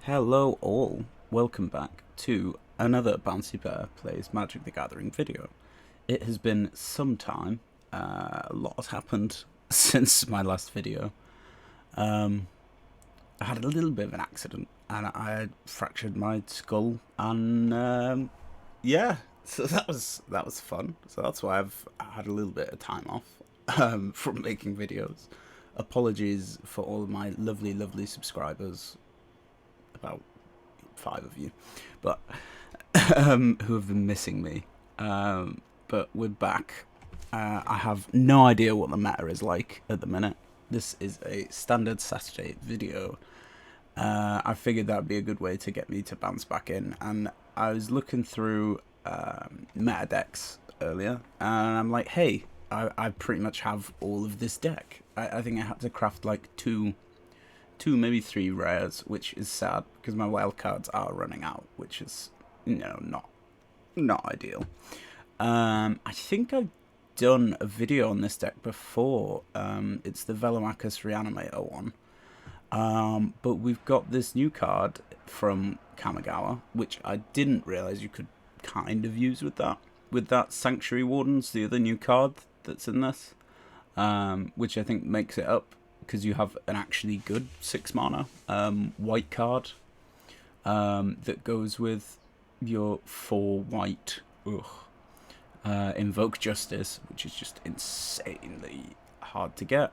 Hello all, welcome back to another Bouncy Bear Plays Magic the Gathering video. It has been some time, a lot has happened since my last video. I had a little bit of an accident and I fractured my skull and yeah, so that was fun. So that's why I've had a little bit of time off from making videos. Apologies for all of my lovely subscribers, about 5 of you, but who have been missing me. But we're back. I have no idea what the meta is like at the minute. This is a standard Saturday video. I figured that would be a good way to get me to bounce back in, and I was looking through meta decks earlier, and I'm like, hey, I pretty much have all of this deck. I think I had to craft like two, maybe 3 rares, which is sad because my wild cards are running out, which is, you know, not ideal. I think I've done a video on this deck before. It's the Velomachus Reanimator one. But we've got this new card from Kamigawa, which I didn't realize you could kind of use with that Sanctuary Warden's the other new card that's in this, which I think makes it up, because you have an actually good 6 mana white card that goes with your 4 white Invoke Justice, which is just insanely hard to get.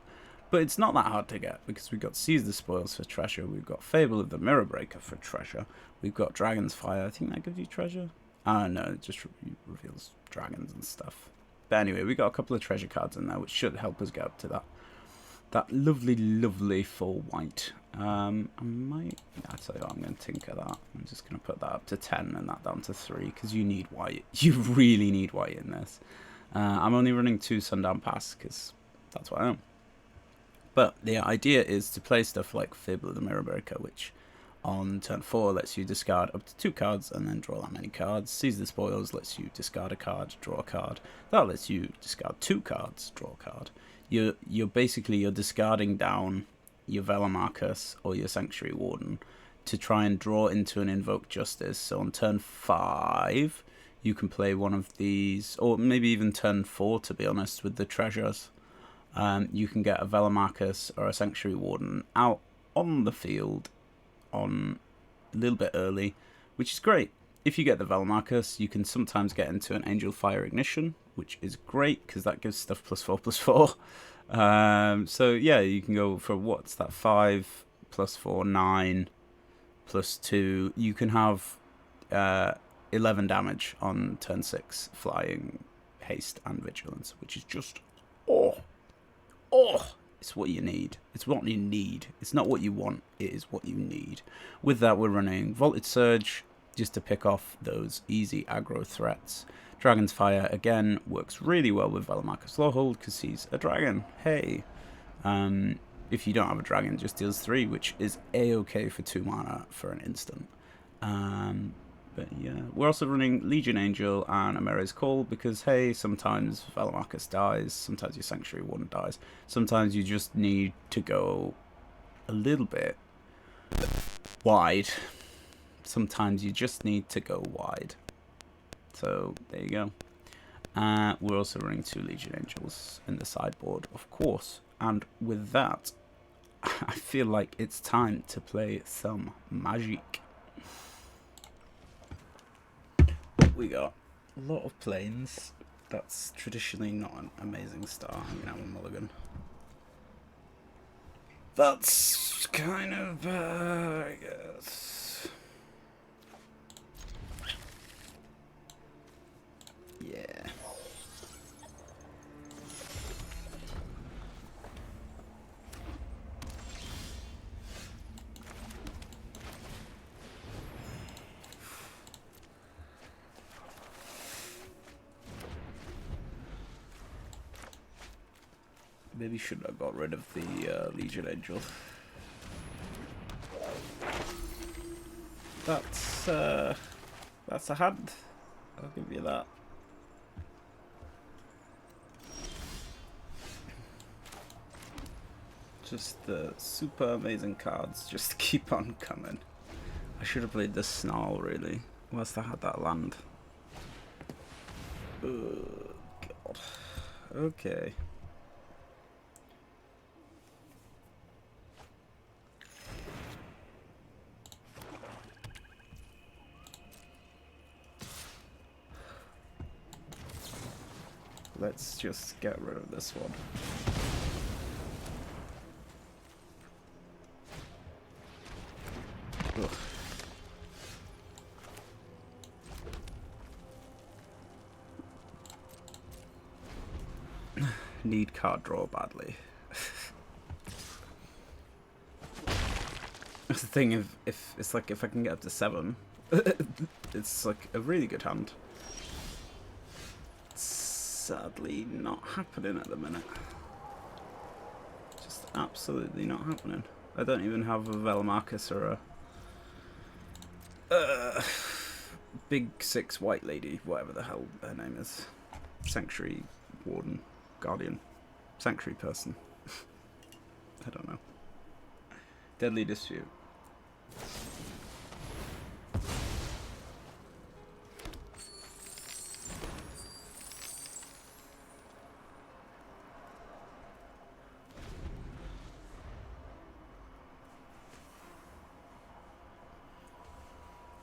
But it's not that hard to get, because we've got Seize the Spoils for treasure, we've got Fable of the Mirror Breaker for treasure, we've got Dragon's Fire. I think that gives you treasure. No, it just reveals dragons and stuff. But anyway, we got a couple of treasure cards in there, which should help us get up to that lovely 4 white. I tell you what, I'm going to tinker that. I'm just going to put that up to 10 and that down to 3, because you need white. You really need white in this. I'm only running 2 Sundown Pass, because that's what I am. But the idea is to play stuff like Fable of the Mirror Breaker, which on turn 4 lets you discard up to 2 cards and then draw that many cards. Seize the Spoils lets you discard a card, draw a card. That lets you discard 2 cards, draw a card. You're basically discarding down your Velomachus or your Sanctuary Warden to try and draw into an Invoke Justice. So on turn 5 you can play one of these, or maybe even turn 4 to be honest, with the treasures. You can get a Velomachus or a Sanctuary Warden out on the field on a little bit early, which is great. If you get the Velomachus, you can sometimes get into an Angel Fire Ignition, which is great because that gives stuff +4/+4. So yeah, you can go for, what's that, 5 +4, 9 +2. You can have 11 damage on turn 6, flying, haste, and vigilance, which is just it's what you need. It's what you need. It's not what you want, it is what you need. With that, we're running Voltage Surge just to pick off those easy aggro threats. Dragon's Fire, again, works really well with Velomachus Lawhold because he's a dragon. Hey. If you don't have a dragon, just deals 3, which is a-okay for 2 mana for an instant. But yeah, we're also running Legion Angel and Ameri's Call because, hey, sometimes Velomachus dies, sometimes your Sanctuary Warden dies, sometimes you just need to go a little bit wide. Sometimes you just need to go wide. So there you go. We're also running 2 Legion Angels in the sideboard, of course. And with that, I feel like it's time to play some Magic. We got a lot of planes. That's traditionally not an amazing start. You know, a mulligan. That's kind of, I guess. Yeah. Maybe should have got rid of the Legion Angel. That's a hand. I'll give you that. Just the super amazing cards just keep on coming. I should have played this Snarl, really, whilst I had that land. Oh, God. Okay. Let's just get rid of this one. Ugh. Need card draw badly. That's the thing, if it's like, if I can get up to 7, it's like a really good hand. It's sadly not happening at the minute. Just absolutely not happening. I don't even have a Velomachus or a big 6 white lady, whatever the hell her name is. Sanctuary Warden, Guardian, Sanctuary person. I don't know. Deadly Dispute.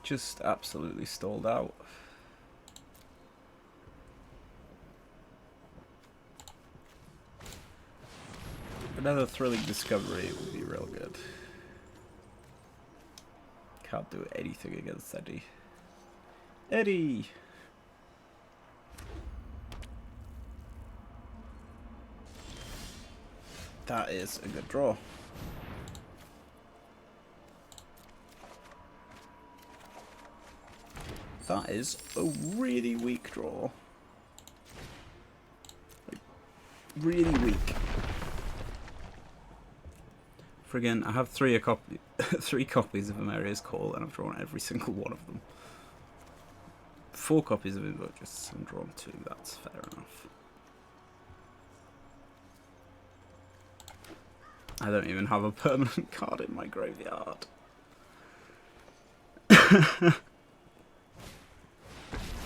Just absolutely stalled out. Another thrilling discovery would be real good. Can't do anything against Eddie. Eddie! That is a good draw. That is a really weak draw. Like, really weak. Friggin', I have 3 copies of Amaria's Call, and I've drawn every single one of them. 4 copies of Invogus, and drawn 2, that's fair enough. I don't even have a permanent card in my graveyard.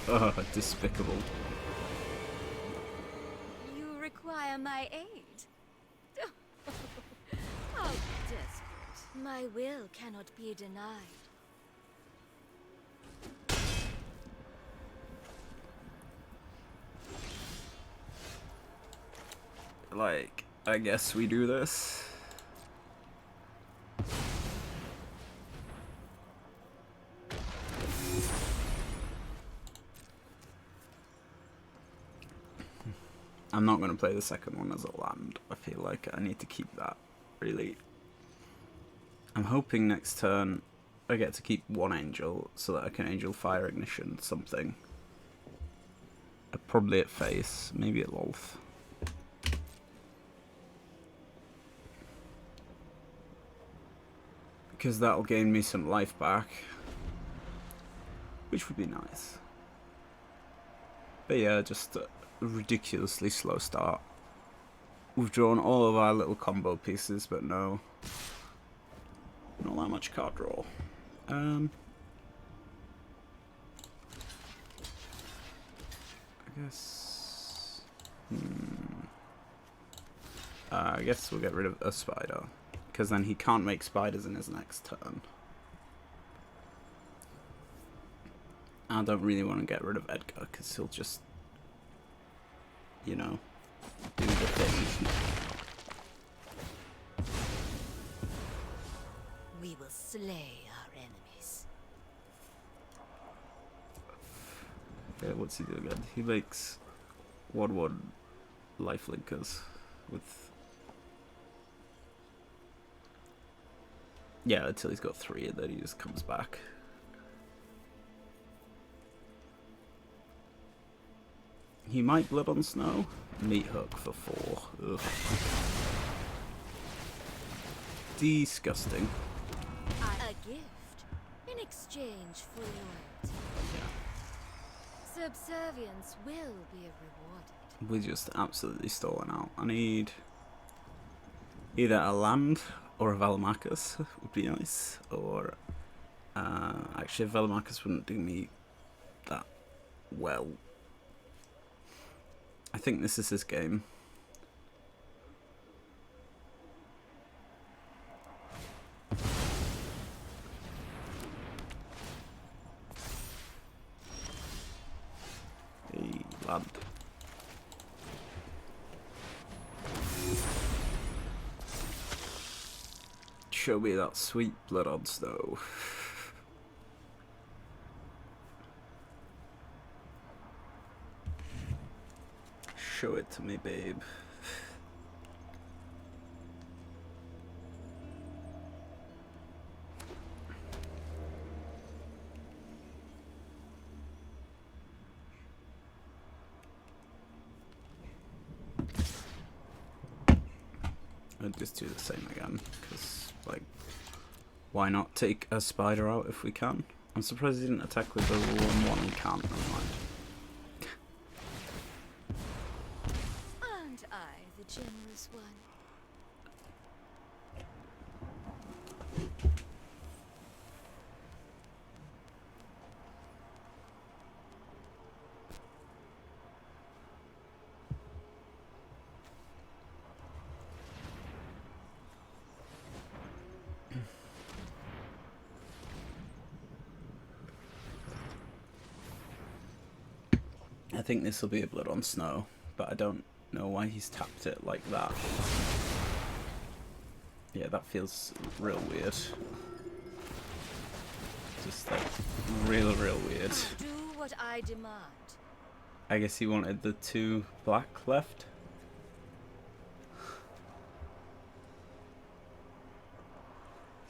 Oh, despicable. You require my aid? How desperate. My will cannot be denied. Like, I guess we do this. I'm not going to play the second one as a land. I feel like I need to keep that, really. I'm hoping next turn I get to keep 1 angel so that I can angel fire ignition something. Probably at face, maybe at Lolth. Because that'll gain me some life back, which would be nice. But yeah, just a ridiculously slow start. We've drawn all of our little combo pieces, but no, not that much card draw. I guess. I guess we'll get rid of a spider, because then he can't make spiders in his next turn. I don't really want to get rid of Edgar, because he'll just, you know, do the thing. We will slay our enemies. Yeah, what's he do again? He makes 1/1 lifelinkers with... Yeah, until he's got 3 and then he just comes back. He might Blood on Snow. Meat Hook for 4. Ugh. Disgusting. A gift in exchange for loyalty. Yeah. Subservience will be rewarded. We're just absolutely stolen out. I need either a land or a Velomachus would be nice, or Actually, Velomachus wouldn't do me that well. I think this is his game. Hey, lad. Show me that sweet blood odds, though. Show it to me, babe. I'd just do the same again, because, like, why not take a spider out if we can? I'm surprised he didn't attack with the 1-1 he can't, never mind. Aren't I the generous one? I think this will be a blood on snow, but I don't know why he's tapped it like that. Yeah, that feels real weird. Just like real weird. Do what I demand. I guess he wanted the 2 black left.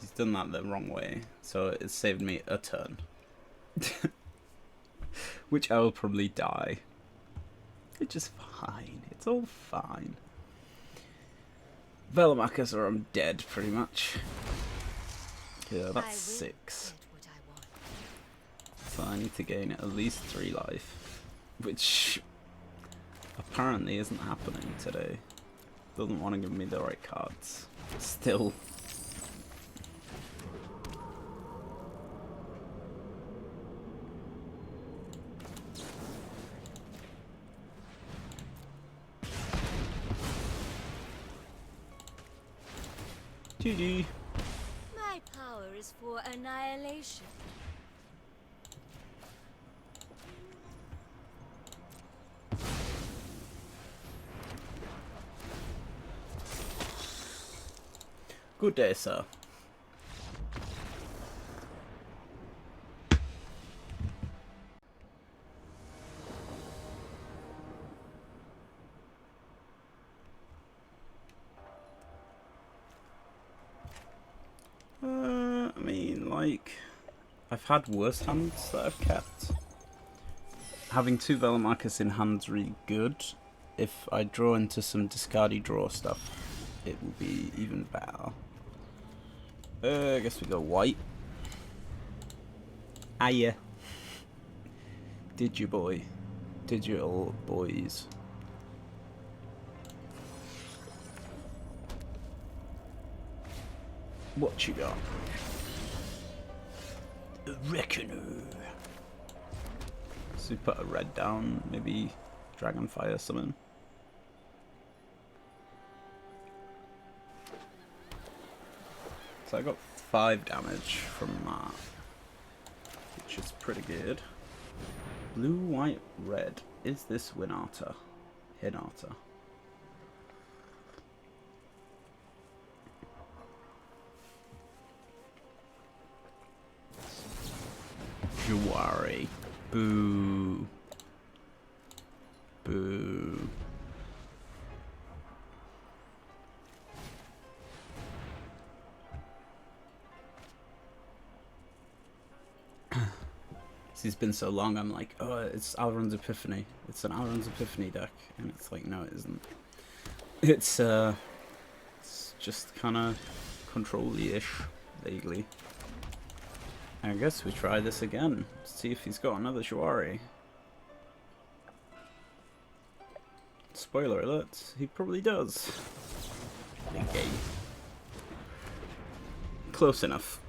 He's done that the wrong way, so it saved me a turn. Which I will probably die. It's just fine. It's all fine. Velomachus or I'm dead, pretty much. Yeah, that's 6. What I want. So I need to gain at least 3 life. Which apparently isn't happening today. Doesn't want to give me the right cards. Still. GG. My power is for annihilation. Good day, sir. I mean, like, I've had worse hands that I've kept. Having 2 Velomachus in hand's really good. If I draw into some discardy draw stuff, it will be even better. I guess we go white. Ah yeah. Digiboy. Digital boys. What you got? A Reckoner. So we put a red down, maybe Dragonfire summon. So I got 5 damage from that, which is pretty good. Blue, white, red. Is this Winata? Hinata. Jawari. Boo. Boo. It's been so long, I'm like, oh, it's Alrund's Epiphany. It's an Alrund's Epiphany deck. And it's like, no, it isn't. It's just kind of control-y-ish, vaguely. I guess we try this again. See if he's got another Jawari. Spoiler alert, he probably does. Okay. Close enough.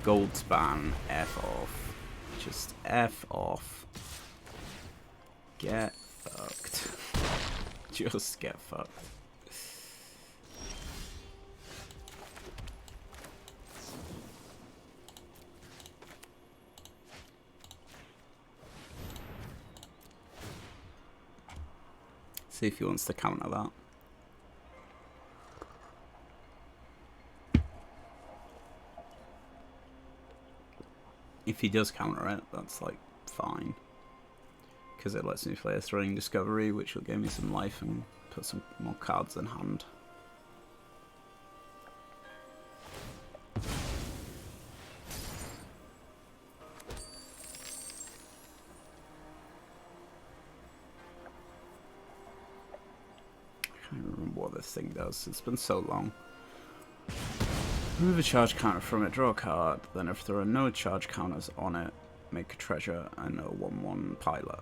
Gold span, F off. Just F off. Get fucked. Just get fucked. See if he wants to counter that. If he does counter it, that's like fine. Because it lets me play a Thrilling Discovery, which will give me some life and put some more cards in hand. I can't remember what this thing does, it's been so long. Remove a charge counter from it, draw a card, then if there are no charge counters on it, make a treasure and a 1/1 pilot.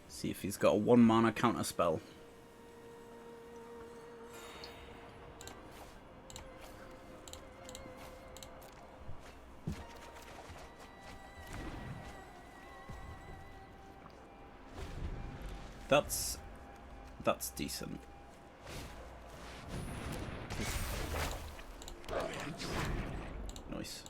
See if he's got a 1 mana counter spell. That's decent. Nice.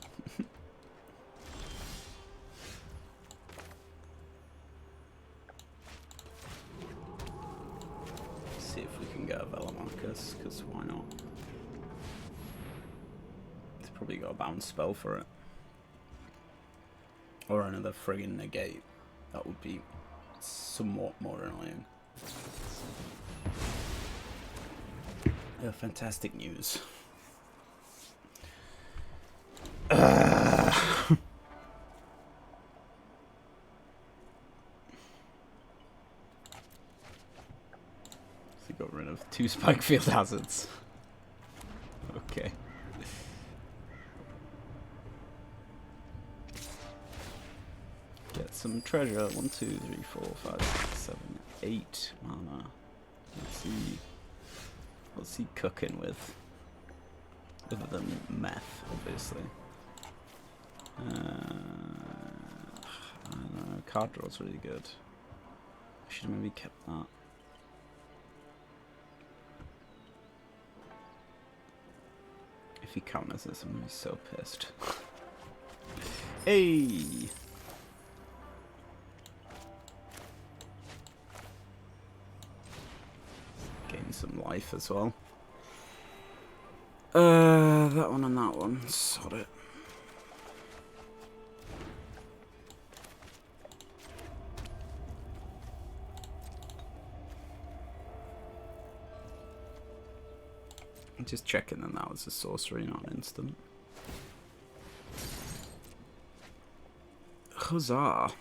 See if we can get a Velomachus, because why not? It's probably got a bounce spell for it. Or another friggin' negate. That would be somewhat more annoying. Oh, fantastic news. So got rid of 2 spike field hazards. Okay. Get some treasure. 1, 2, 3, 4, 5, 6, 7, 8 mana. Let's see. What's he cooking with? Other than meth, obviously. I don't know. Card draw's really good. I should have maybe kept that. If he counters this, I'm gonna be so pissed. Hey! Gain some life as well. That one and that one. Sod it. Just checking that that was a sorcery, not an instant. Huzzah!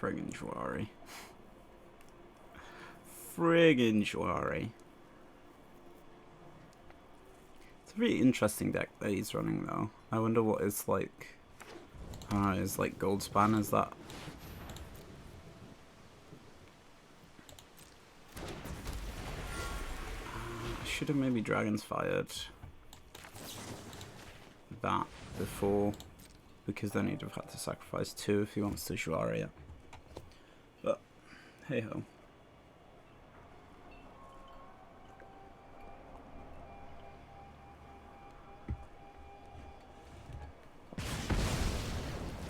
Friggin' Juari. Friggin' Juari. It's a really interesting deck that he's running though. I wonder what it's like. I don't know, is like gold span, is that? I should have maybe Dragon's Fired that before, because then he'd have had to sacrifice 2 if he wants to Juari it. But hey ho.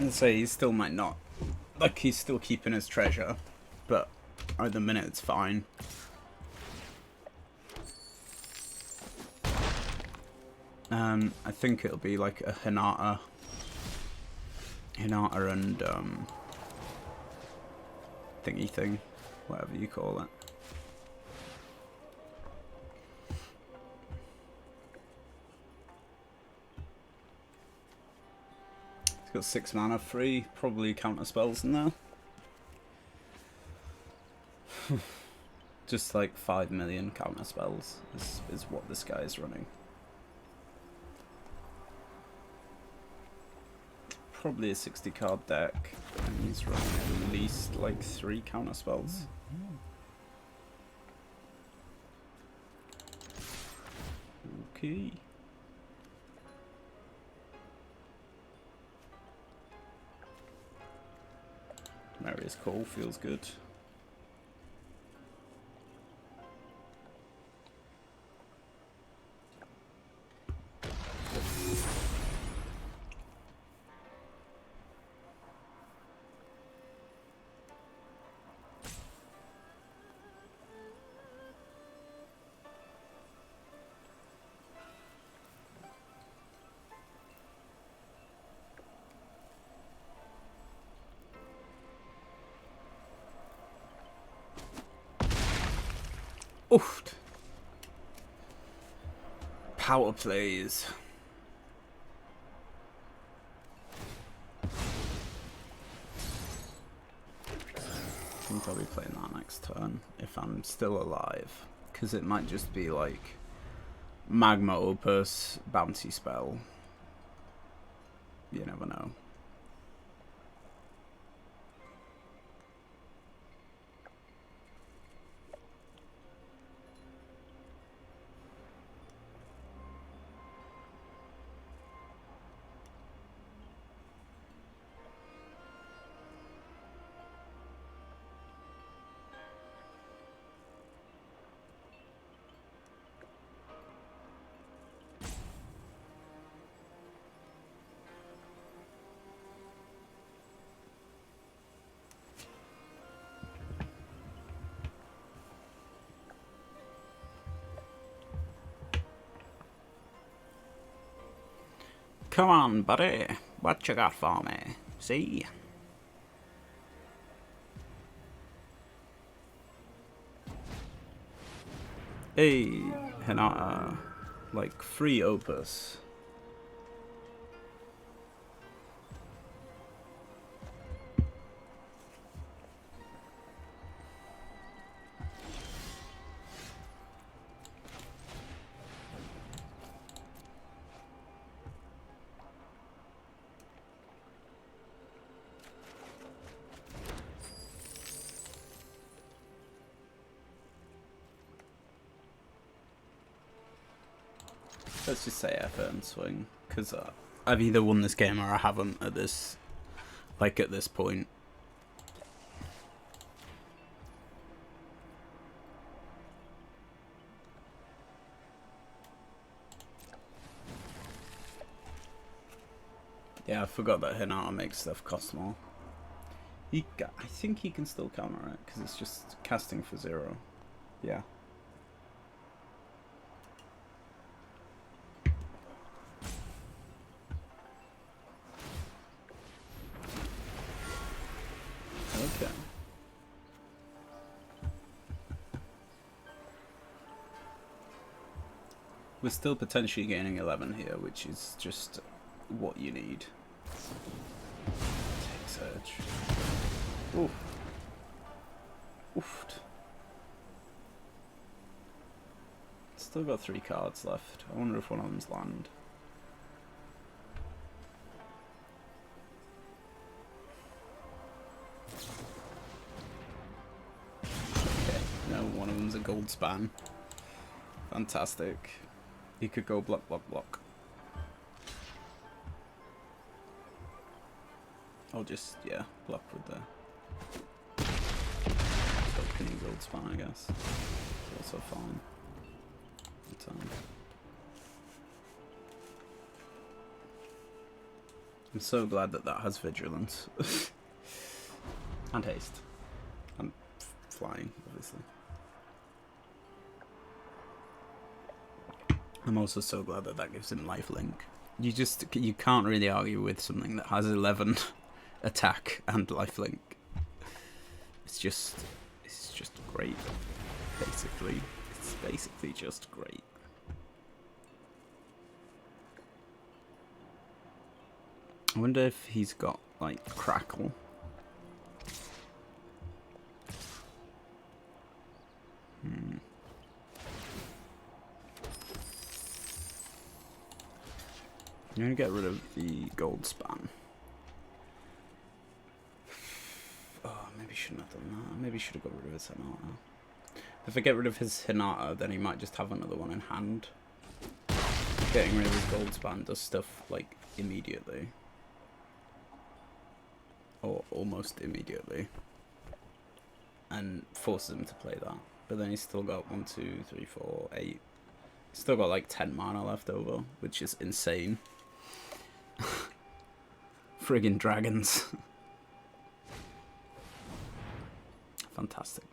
And say he still might not, like he's still keeping his treasure, but at the minute it's fine. I think it'll be like a Hinata and thingy thing, whatever you call it. It's got 6 mana free, probably counter spells in there. Just like 5 million counter spells is what this guy is running. Probably a 60 card deck, and he's running at least like 3 counter spells. Okay. Marius Call feels good. Oof. Power plays. I think I'll be playing that next turn if I'm still alive, because it might just be like Magma Opus, bounty spell. You never know. Come on, buddy. What you got for me? See? Hey, Hinata. Like, free Opus. Let's just say effort and swing, because I've either won this game or I haven't at this, like at this point. Yeah, I forgot that Hinata makes stuff cost more. I think he can still counter it, because it's just casting for 0. Yeah. Okay. We're still potentially gaining 11 here, which is just what you need. Take Surge. Oof. Oofed. Still got 3 cards left. I wonder if one of them's land. Okay, no, one of them's a gold span. Fantastic. He could go block, block, block. I'll just, yeah, block with the token gold span, I guess. It's also fine. I'm so glad that that has vigilance. And haste. And flying, obviously. I'm also so glad that that gives him lifelink. You can't really argue with something that has 11 attack and lifelink. It's just great. Basically, it's basically just great. I wonder if he's got like crackle. I'm gonna get rid of the gold span. Oh, maybe shouldn't have done that. Maybe should have got rid of his Hinata. If I get rid of his Hinata, then he might just have another one in hand. Getting rid of his gold span does stuff like immediately. Or almost immediately. And forces him to play that. But then he's still got 1, 2, 3, 4, 8. He's still got like 10 mana left over, which is insane. Friggin' dragons. Fantastic.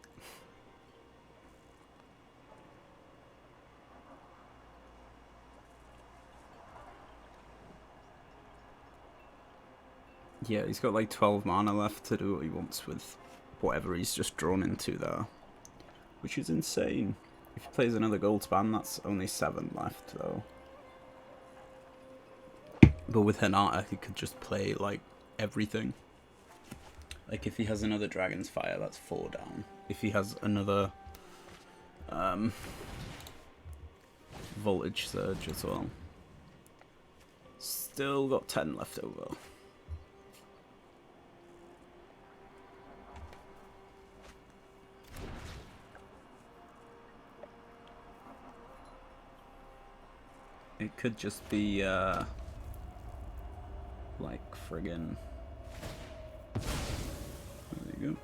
Yeah, he's got like 12 mana left to do what he wants with whatever he's just drawn into there. Which is insane. If he plays another gold span, that's only 7 left though. But with Hinata, he could just play like everything. Like if he has another Dragon's Fire, that's 4 down. If he has another Voltage Surge as well. Still got 10 left over. It could just be like friggin'. There you go.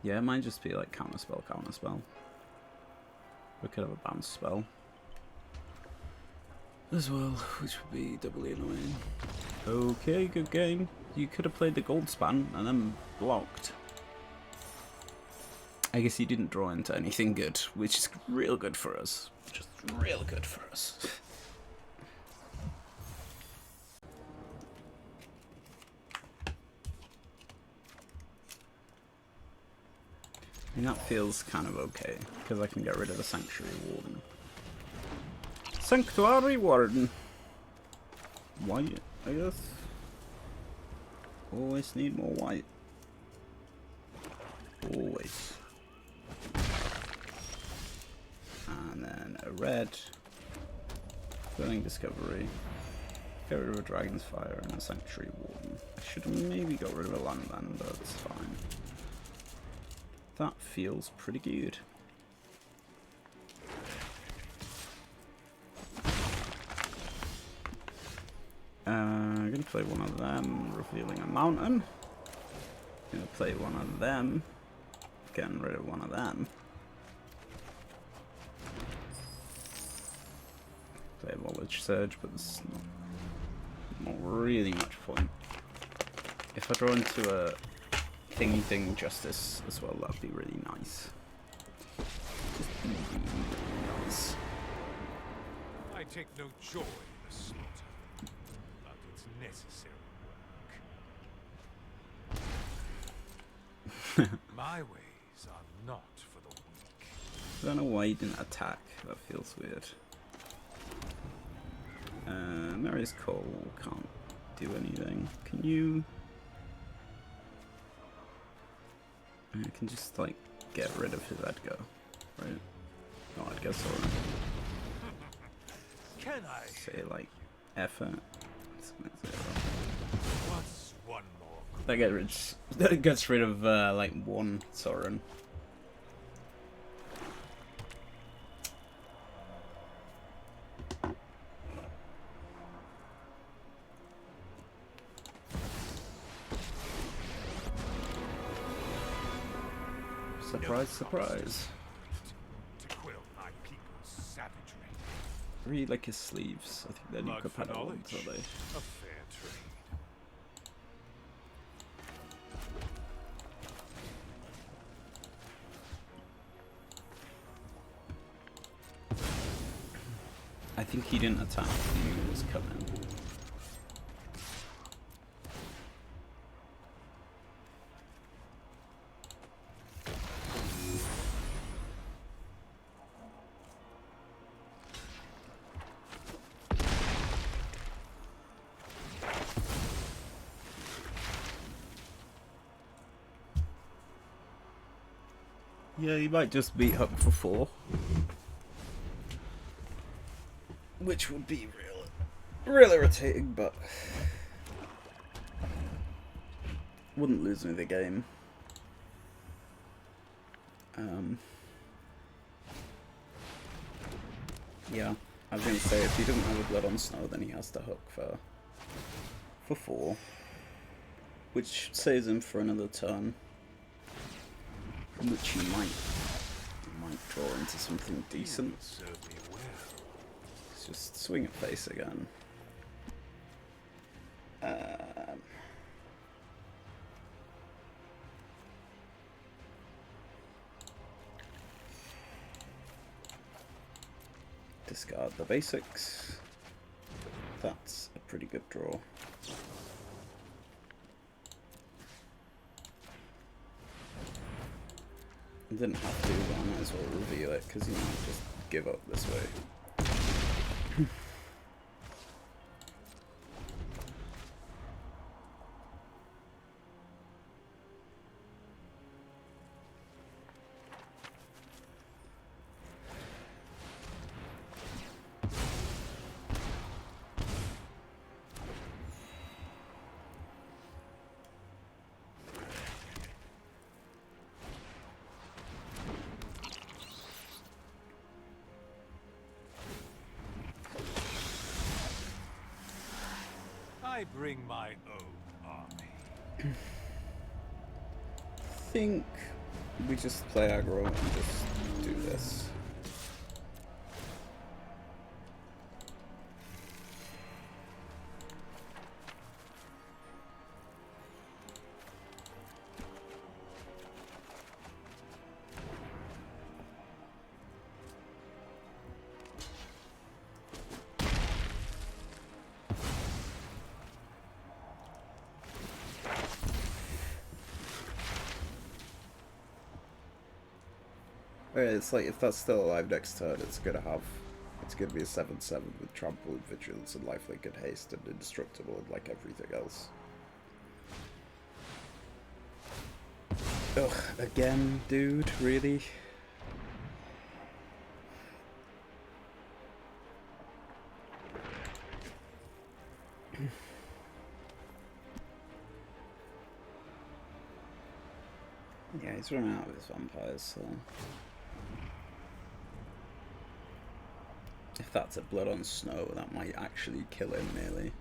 Yeah, it might just be like counterspell, counterspell. We could have a bounce spell as well, which would be doubly annoying. Okay, good game. You could have played the gold span and then blocked. I guess he didn't draw into anything good, which is real good for us. Just real good for us. I mean, that feels kind of okay, because I can get rid of the Sanctuary Warden. Sanctuary Warden! White, I guess. Always need more white. Always. And then a red. Burning Discovery. Get rid of a Dragon's Fire and a Sanctuary Warden. I should have maybe got rid of a Landman, but it's fine. That feels pretty good. I'm gonna play one of them, revealing a mountain. Gonna play one of them, getting rid of one of them. Play a Voltage Surge, but there's not really much point. If I draw into a thingy thing Justice as well, that'd be really nice. Just really, really nice. I take no joy in the slaughter, but it's necessary work. My ways are not for the weak. I don't know why he didn't attack. That feels weird. Mary's Call can't do anything. Can you? I can just like get rid of his Edgar, right? Not Edgar, sorry. Can I Say like effort. What's one more? That gets rid of like 1 Sorin. Surprise, surprise. To quill my people's savagery. Read like his sleeves. I think they're new Blood for compatible, knowledge. so they. A fair trade. I think he didn't attack. He knew it was coming. Yeah, you might just beat Hook for 4. Which would be real irritating, but wouldn't lose me the game. Yeah, I was going to say, if he doesn't have a Blood on Snow, then he has to Hook for 4. Which saves him for another turn. Which he might draw into something decent. Let's just swing at face again. Discard the basics. That's a pretty good draw. I didn't have to, but I might as well review it, because you might just give up this way. I bring my own army. I think we just play aggro and just do this. It's like, if that's still alive next turn, it's gonna be a 7/7 with trample and vigilance and lifelink and haste and indestructible and like everything else. Ugh, again, dude, really? Yeah, he's running out of his vampires, so... If that's a Blood on Snow, that might actually kill him nearly.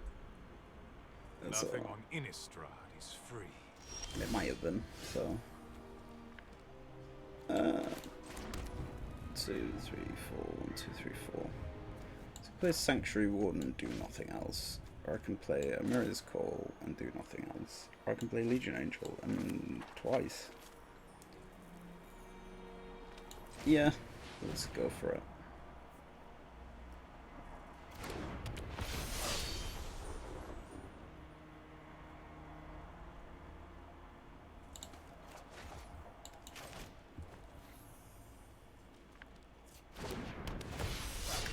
Nothing on Innistrad is free. It might have been, so... 2, 3, 4, 1, 2, 3, 4. So I can play Sanctuary Warden and do nothing else. Or I can play a Mirror's Call and do nothing else. Or I can play Legion Angel and twice. Yeah, let's go for it.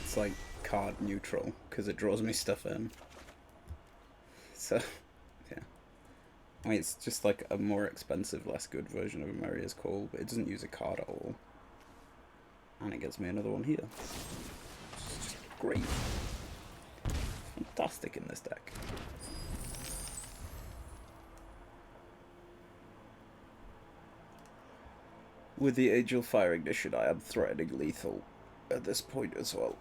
It's like card neutral because it draws me stuff in. So, yeah. I mean, it's just like a more expensive, less good version of a Maria's Call, but it doesn't use a card at all. And it gets me another one here. It's just great. Fantastic in this deck. With the Angel Fire Ignition, I am threatening lethal at this point as well.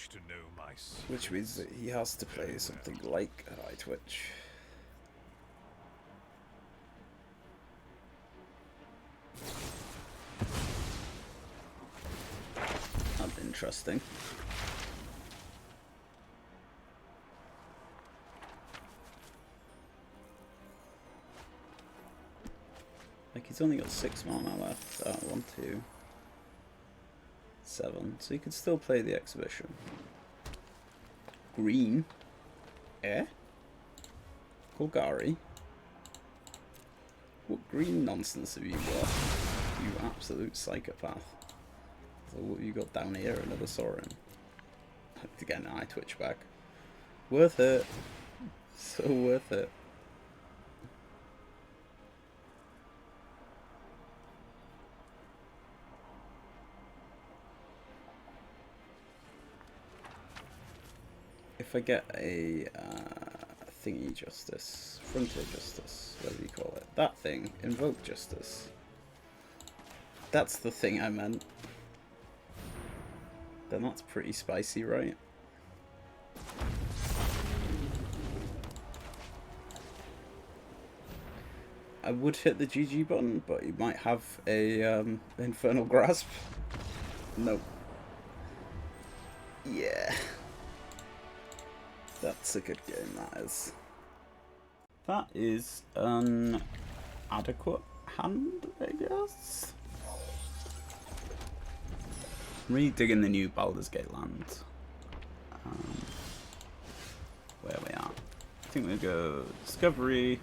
To know my secrets. Which means that he has to play something like a High Twitch. That's interesting. Like, he's only got 6 mana left. 1, 2, 7. So he could still play the Exhibition. Green. Eh? Golgari. What green nonsense have you got? You absolute psychopath. So what have you got down here? Another Sorin. to get an eye twitch back. Worth it. So worth it. If I get a thingy justice, frontier justice, whatever you call it, that thing, invoke justice. That's the thing I meant. Then that's pretty spicy, right? I would hit the GG button, but you might have a infernal grasp. Nope. Yeah. That's a good game, that is. That is an adequate hand, I guess. Really digging the new Baldur's Gate land. Where we are. I think we'll go Discovery.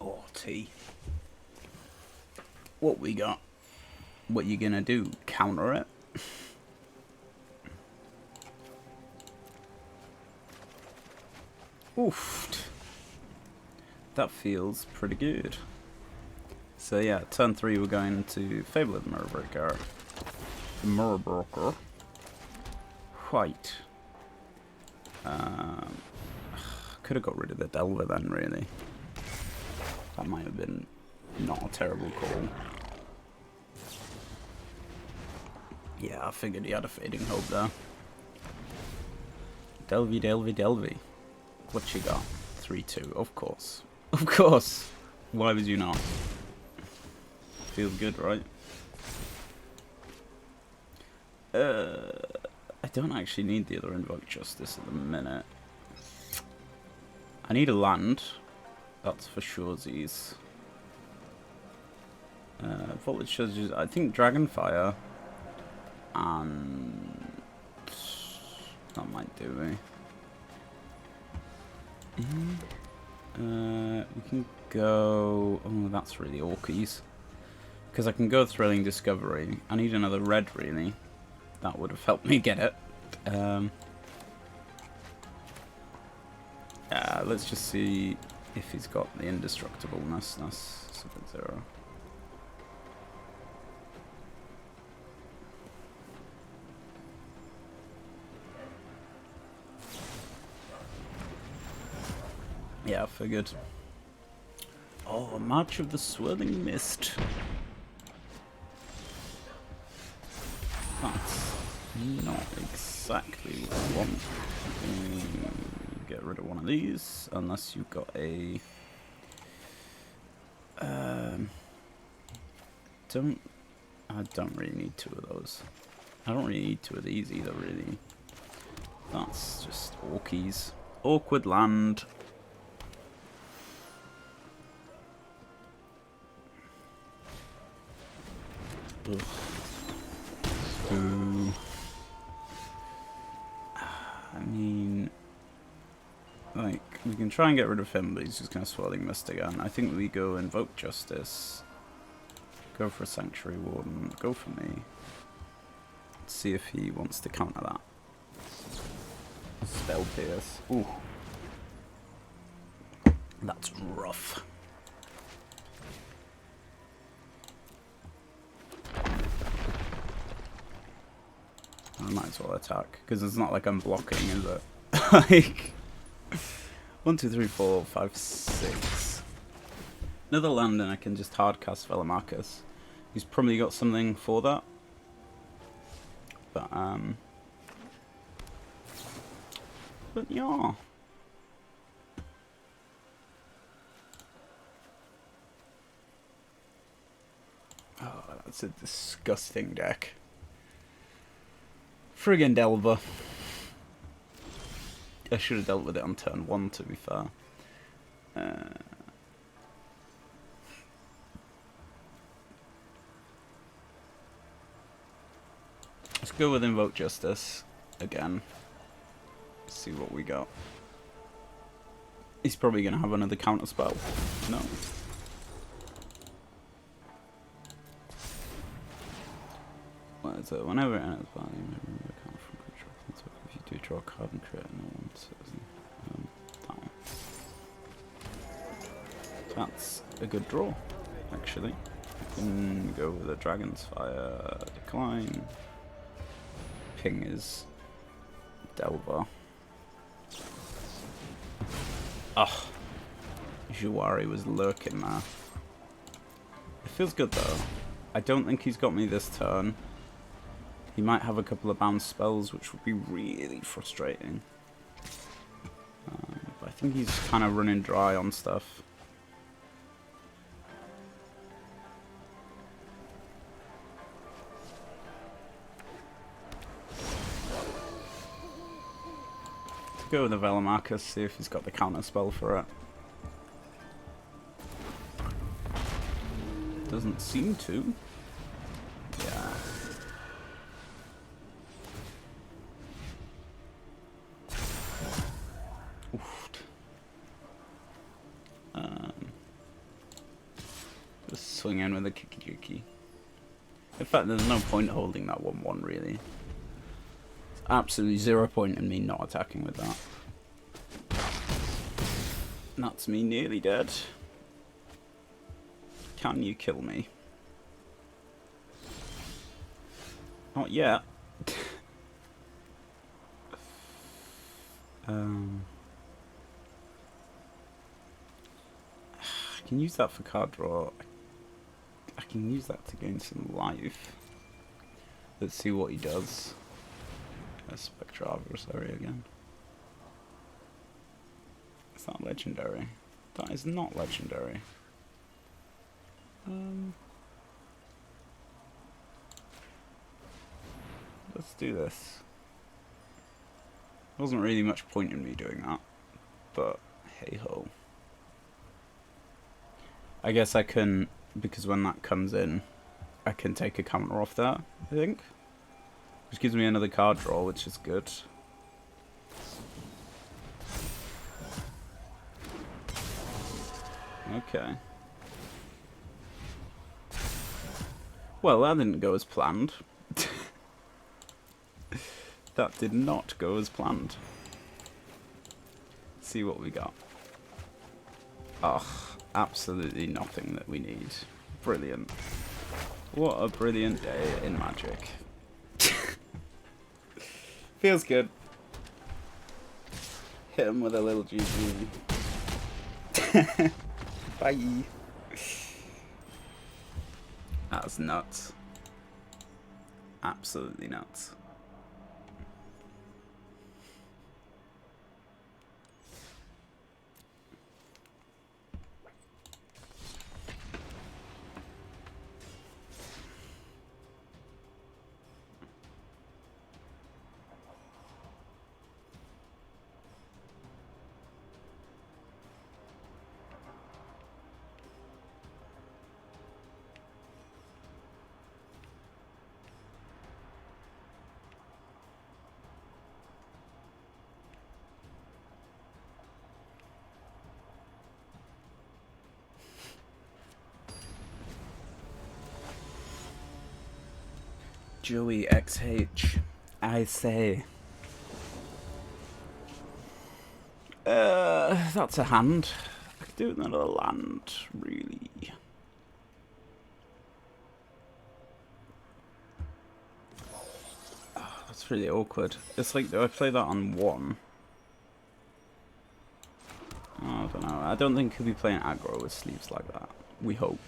Oh, T. What we got? What you gonna do? Counter it? Oof. That feels pretty good. So yeah, turn 3 we're going to Fable of the Mirrorbreaker. The Mirrorbreaker. White. Could have got rid of the Delver then, really. That might have been not a terrible call. Yeah, I figured he had a fading hope there. Delvey, Delvey, Delvey. What you got? 3-2, of course. Of course! Why would you not? Feels good, right? I don't actually need the other Invoke Justice at the minute. I need a land. That's for surezies. Voltage Charges, I think Dragonfire. And that might do me. We can go... Oh, that's really Orkies. Because I can go Thrilling Discovery. I need another red, really. That would have helped me get it. Let's just see if he's got the indestructibleness. That's Sub-Zero. Yeah, I figured. Oh, March of the Swirling Mist. That's not exactly what I want. Get rid of one of these, unless you've got a... I don't really need 2 of those. I don't really need 2 of these either, really. That's just Orkies. Awkward land. Ugh. Ooh. I mean, like, we can try and get rid of him, but he's just going to Swirling Mist again. I think we go Invoke Justice, go for a Sanctuary Warden, go for me. Let's see if he wants to counter that. Spell Pierce. Ooh. That's rough. I might as well attack, because it's not like I'm blocking, is it? Like, 1, 2, 3, 4, 5, 6. Another land and I can just hardcast Velomachus. He's probably got something for that. But yeah. Oh, that's a disgusting deck. Friggin' Delver. I should have dealt with it on turn 1, to be fair. Let's go with Invoke Justice again. See what we got. He's probably going to have another counter spell. No. So whenever it enters value, remove a card from creature. If you do draw a card and create another one, so that one. That's a good draw, actually. I can go with a Dragon's Fire, decline. Ping is Delver. Oh, Juwari was lurking there. It feels good though. I don't think he's got me this turn. He might have a couple of bounce spells, which would be really frustrating. But I think he's kind of running dry on stuff. Go with the Velomachus, see if he's got the counter spell for it. Doesn't seem to. Yeah. Oof. Just swing in with a Kiki-Juki. In fact, there's no point holding that 1-1 really. Absolutely 0 point in me not attacking with that. That's me nearly dead. Can you kill me? Not yet. I can use that for card draw. I can use that to gain some life. Let's see what he does. Spectra Adversary again. It's not legendary. That is not legendary. Let's do this. Wasn't really much point in me doing that, but hey ho. I guess I can, because when that comes in, I can take a counter off that, I think. Which gives me another card draw, which is good. Okay. Well, that didn't go as planned. That did not go as planned. Let's see what we got. Ugh, absolutely nothing that we need. Brilliant. What a brilliant day in Magic. Feels good. Hit him with a little GG. Bye. That's nuts. Absolutely nuts. Joey XH, I say. That's a hand. I could do with another land, really. Oh, that's really awkward. It's like, do I play that on 1? Oh, I don't know. I don't think he'll be playing aggro with sleeves like that. We hope.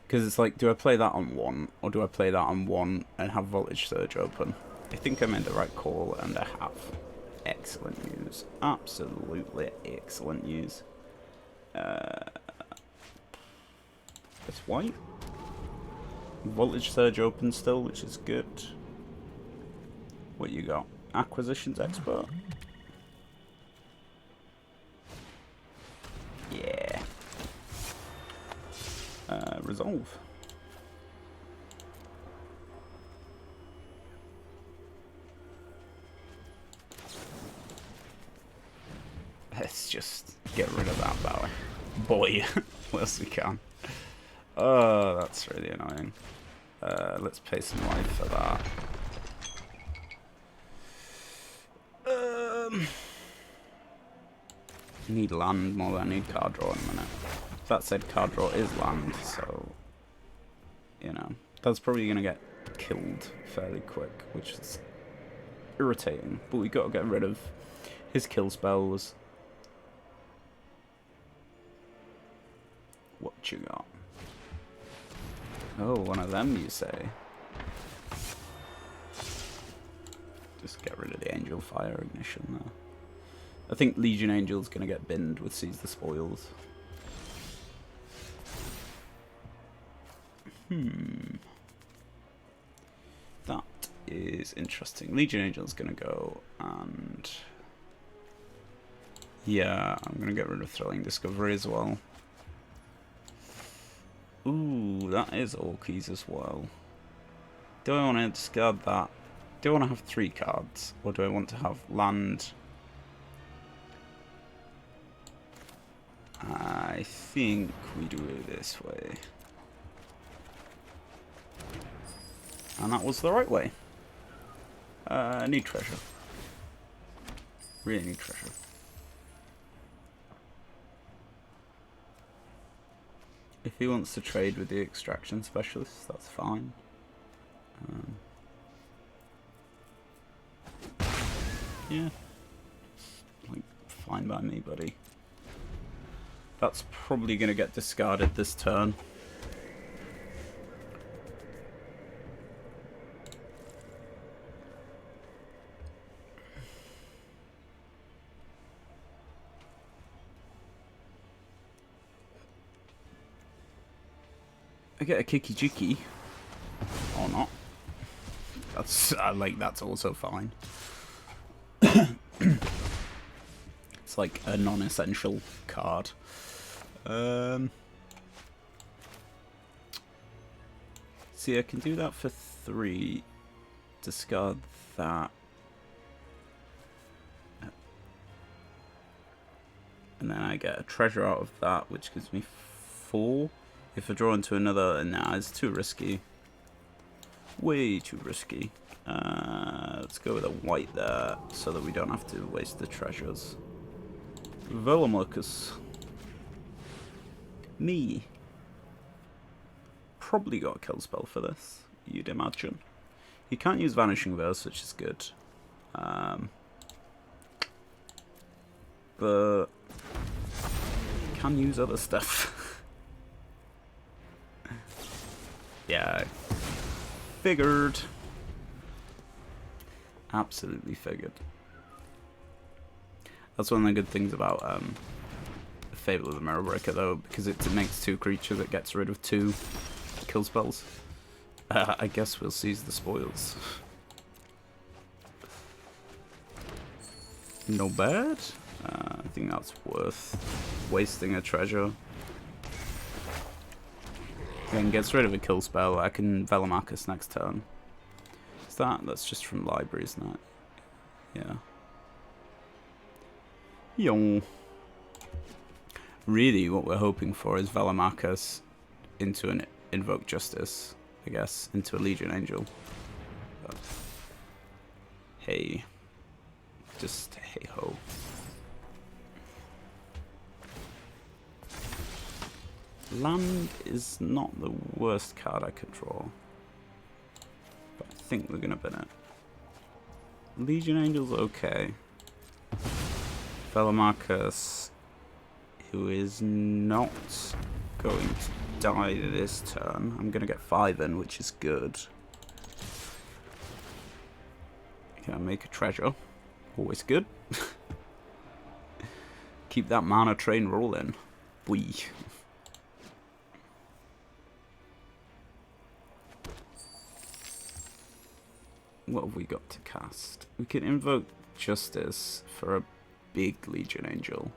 Because it's like, do I play that on 1, or do I play that on 1 and have Voltage Surge open? I think I made the right call, and I have. Excellent news. Absolutely excellent news. It's white. Voltage Surge open still, which is good. What you got? Acquisitions Expert? Yeah. Resolve. Let's just get rid of that boy whilst we can. Oh, that's really annoying. Let's pay some life for that. I need land more than I need card draw in a minute. That said, card draw is land, so you know that's probably gonna get killed fairly quick, which is irritating. But we got to get rid of his kill spells. What you got? Oh, one of them, you say? Just get rid of the Angel Fire Ignition there. I think Legion Angel's gonna get binned with Seize the Spoils. That is interesting. Legion Angel's gonna go, and yeah, I'm gonna get rid of Thrilling Discovery as well. Ooh, that is all keys as well. Do I want to discard that? Do I want to have 3 cards, or do I want to have land? I think we do it this way. And that was the right way. I need treasure. Really need treasure. If he wants to trade with the extraction specialist, that's fine. Yeah. Like, fine by me, buddy. That's probably going to get discarded this turn. I get a Kiki Jiki. Or not. That's that's also fine. It's like a non-essential card. See, I can do that for 3. Discard that. And then I get a treasure out of that, which gives me 4. If I draw into another, nah, it's too risky. Way too risky. Let's go with a white there, so that we don't have to waste the treasures. Velomachus. Me. Probably got a kill spell for this, you'd imagine. You can't use Vanishing Verse, which is good. But you can use other stuff. Yeah, figured. Absolutely figured. That's one of the good things about Fable of the Mirror Breaker, though, because it makes 2 creatures, it gets rid of 2 kill spells. I guess we'll seize the spoils. No bad. I think that's worth wasting a treasure. Then gets rid of a kill spell. I can Velomachus next turn. Is that? That's just from library, isn't it? Yeah. Yo. Really, what we're hoping for is Velomachus into an Invoke Justice, I guess, into a Legion Angel. But hey. Just hey ho. Land is not the worst card I could draw, but I think we're gonna bin it. Legion Angel's okay. Velomachus, who is not going to die this turn. I'm gonna get 5 in, which is good. Can I make a treasure? Always good. Keep that mana train rolling. Boy. What have we got to cast? We can invoke Justice for a big Legion Angel.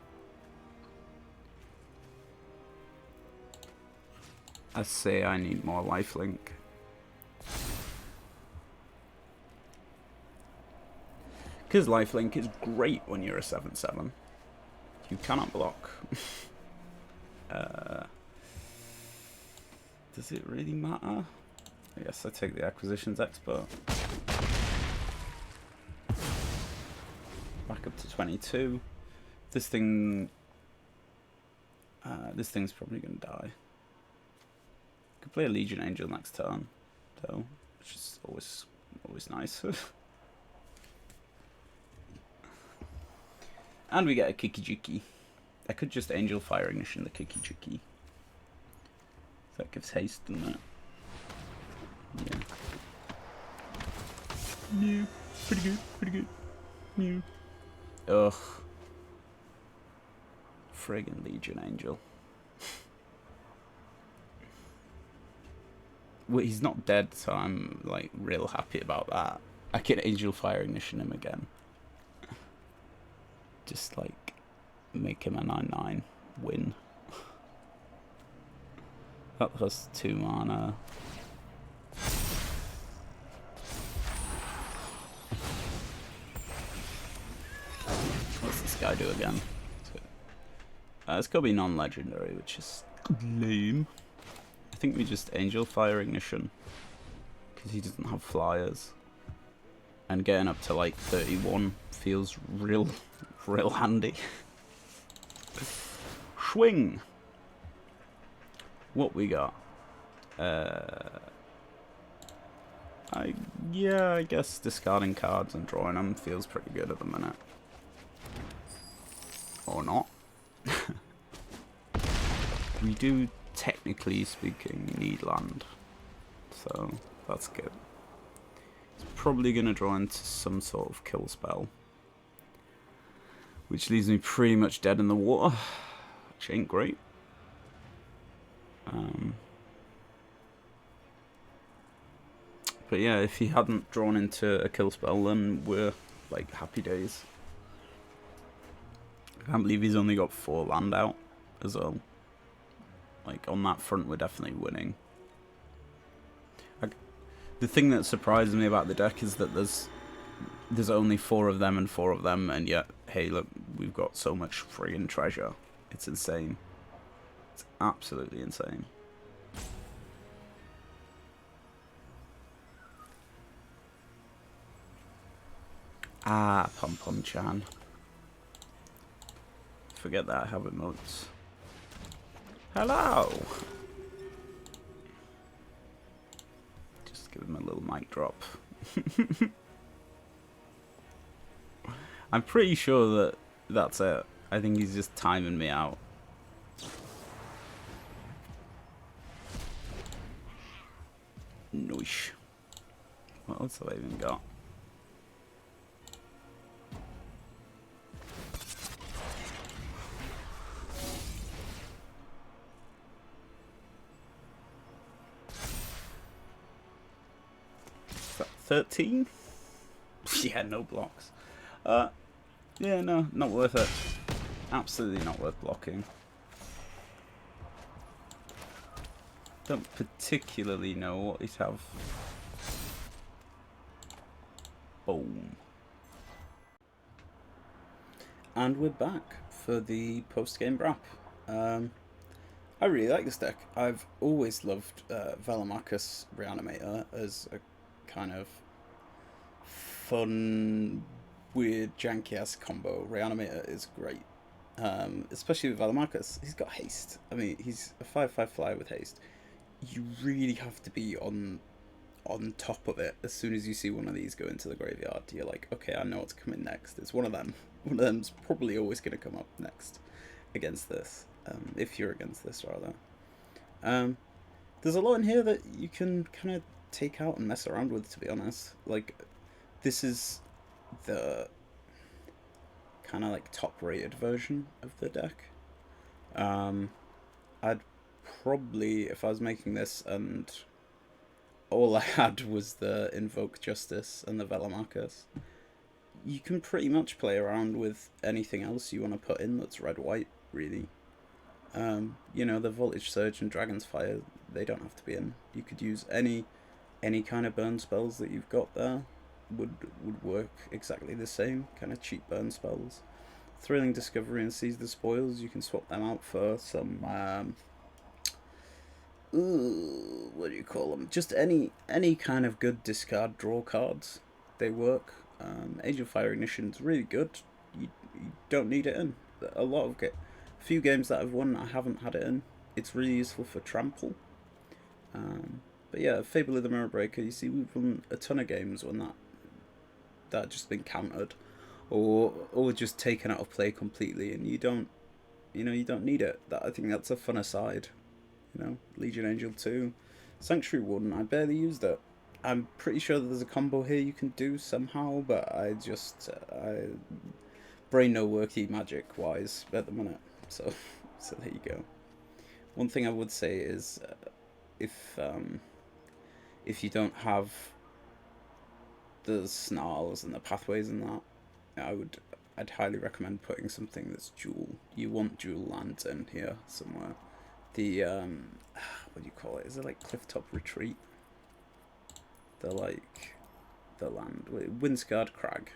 I say I need more lifelink. Because lifelink is great when you're a 7/7. You cannot block. Does it really matter? I guess I take the acquisitions expert. Back up to 22. This thing's probably gonna die. Could play a Legion Angel next turn, though, which is always nice. And we get a Kiki-Jiki. I could just Angel Fire Ignition the Kiki-Jiki. That gives haste, doesn't it? Yeah. Mew. Pretty good, pretty good. Mew. Ugh. Friggin' Legion Angel. Well, he's not dead, so I'm like real happy about that. I can Angel Fire Ignition him again. Just like make him a 9/9 win. That was 2 mana. What's this guy do again? It's gotta be non-legendary, which is lame. I think we just Angel Fire Ignition because he doesn't have flyers, and getting up to like 31 feels real handy. Swing. What we got? I guess discarding cards and drawing them feels pretty good at the minute. Or not. We do, technically speaking, need land. So, that's good. It's probably going to draw into some sort of kill spell. Which leaves me pretty much dead in the water. Which ain't great. But yeah, if he hadn't drawn into a kill spell, then we're like happy days. I can't believe he's only got 4 land out as well. Like, on that front, we're definitely winning. The thing that surprises me about the deck is that there's only 4 of them and 4 of them, and yet, hey, look, we've got so much friggin' treasure. It's insane. It's absolutely insane. Ah, Pom Pom Chan. Forget that I have emotes. Hello! Just give him a little mic drop. I'm pretty sure that that's it. I think he's just timing me out. Noish. What else have I even got? Is that 13? Yeah, no blocks. Yeah, no, not worth it. Absolutely not worth blocking. Don't particularly know what he'd have. Boom. And we're back for the post-game wrap. I really like this deck. I've always loved Velomachus Reanimator as a kind of fun, weird, janky-ass combo. Reanimator is great. Especially with Velomachus. He's got haste. I mean, he's a 5/5 flyer with haste. You really have to be on top of it. As soon as you see one of these go into the graveyard, you're like, okay, I know what's coming next. It's one of them. One of them's probably always going to come up next against this. If you're against this, rather. There's a lot in here that you can kind of take out and mess around with, to be honest. Like, this is the kind of like top-rated version of the deck. I'd probably, if I was making this and all I had was the Invoke Justice and the Velomachus, you can pretty much play around with anything else you want to put in that's red-white, really. You know, the Voltage Surge and Dragon's Fire, they don't have to be in. You could use any kind of burn spells that you've got there. Would work exactly the same, kind of cheap burn spells. Thrilling Discovery and Seize the Spoils, you can swap them out for some what do you call them? Just any kind of good discard draw cards. They work. Age of Fire Ignition's really good. You don't need it in. A few games that I've won, I haven't had it in. It's really useful for trample. But yeah, Fable of the Mirror Breaker. You see, we've won a ton of games when that just been countered, or just taken out of play completely, and you don't need it. I think that's a fun aside. Legion Angel 2, Sanctuary 1. I barely used it. I'm pretty sure that there's a combo here you can do somehow, but I brain no worky magic wise at the minute. So there you go. One thing I would say is if you don't have the snarls and the pathways and that, I'd highly recommend putting something that's dual. You want dual lands in here somewhere. The what do you call it? Is it like Clifftop Retreat? The land Windscarred Crag.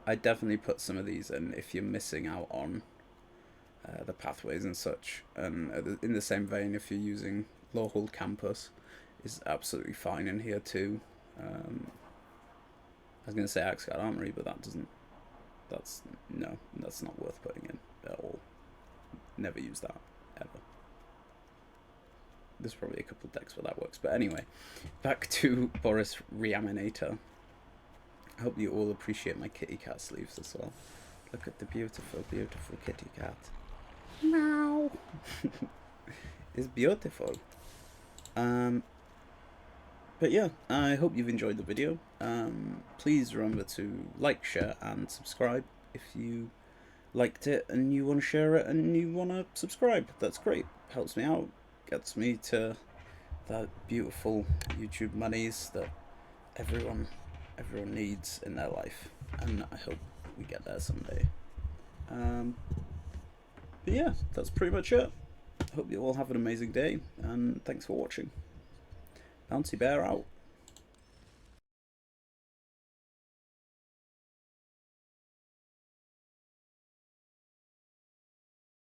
I definitely put some of these in if you're missing out on the pathways and such. And in the same vein, if you're using Lawhold Campus, is absolutely fine in here too. I was going to say Axeguard Armory, but that's not worth putting in at all. Never use that, ever. There's probably a couple of decks where that works. But anyway, back to Boros Reaminator. I hope you all appreciate my kitty cat sleeves as well. Look at the beautiful, beautiful kitty cat. Meow. It's beautiful. But yeah, I hope you've enjoyed the video. Please remember to like, share, and subscribe if you liked it and you want to share it and you want to subscribe. That's great. Helps me out. Gets me to that beautiful YouTube monies that everyone needs in their life, and I hope we get there someday. But yeah, that's pretty much it. Hope you all have an amazing day, and thanks for watching. Bouncy Bear out.